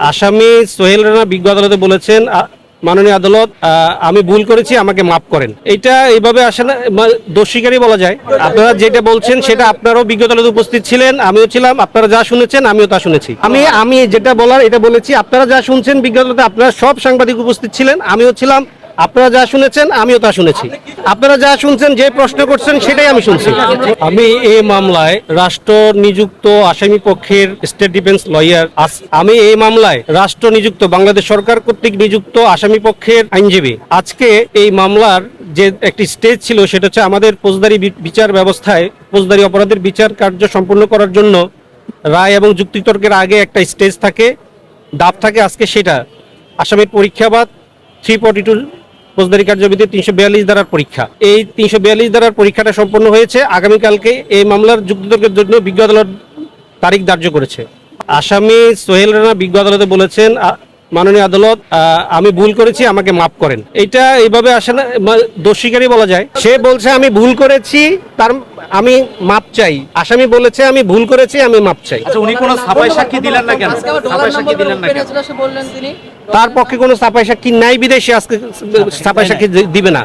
আসামি সোহেল রানা বিজ্ঞ আদালতে বলেছেন, মাননীয় আদালত, আমি ভুল করেছি, আমাকে মাফ করেন। এটা এইভাবে আসে না, দোষ স্বীকারই বলা যায়। আপনারা যেটা বলছেন সেটা আপনারাও বিজ্ঞ আদালতে উপস্থিত ছিলেন, আমিও ছিলাম। আপনারা যা শুনেছেন আমিও তা শুনেছি। আমি যেটা বলার এটা বলেছি। আপনারা যা শুনছেন বিজ্ঞ আদালতে, আপনারা সব সাংবাদিক উপস্থিত ছিলেন, আমিও ছিলাম। আপনারা যা শুনেছেন আমিও তা শুনেছি। আপনারা যা শুনছেন, যে প্রশ্ন করছেন সেটাই আমি শুনছি। আমি এই মামলায় রাষ্ট্র নিযুক্ত আসামি পক্ষের স্টেট ডিফেন্স লয়ার। আমি এই মামলায় রাষ্ট্র নিযুক্ত বাংলাদেশ সরকার কর্তৃক নিযুক্ত আসামি পক্ষের আইনজীবী। আজকে এই মামলার যে একটি স্টেজ ছিল, সেটা হচ্ছে আমাদের ফৌজদারি বিচার ব্যবস্থায় ফৌজদারি অপরাধের বিচার কার্য সম্পূর্ণ করার জন্য রায় এবং যুক্তিতর্কের আগে একটা স্টেজ থাকে, ধাপ থাকে। আজকে সেটা আসামির পরীক্ষাবাদ 342 ফৌজদারি কার্যবিধি 342 ধারার পরীক্ষা। এই 342 ধারার পরীক্ষাটা সম্পন্ন হয়েছে। আগামীকালকে এই মামলার যুক্তিতর্কের জন্য বিজ্ঞ আদালত তারিখ ধার্য করেছে। আসামি সোহেল রানা বিজ্ঞ আদালতে বলেছেন, মাননীয় আদালত, আমি ভুল করেছি, আমাকে মাফ করেন। এটা এইভাবে আসে না, দোষ স্বীকারই বলা যায়। সে বলছে আমি ভুল করেছি, তার আমি মাপ চাই। আসামি বলেছে আমি ভুল করেছি, আমি মাপ চাই। আচ্ছা, উনি কোনো ছাপাই সাক্ষী দিলেন না কেন? ছাপাই সাক্ষী দিলেন না কেন? তার পক্ষে কোনো ছাপাই সাক্ষী নাই, বিদেশে আজকে ছাপাই সাক্ষী দিবে না।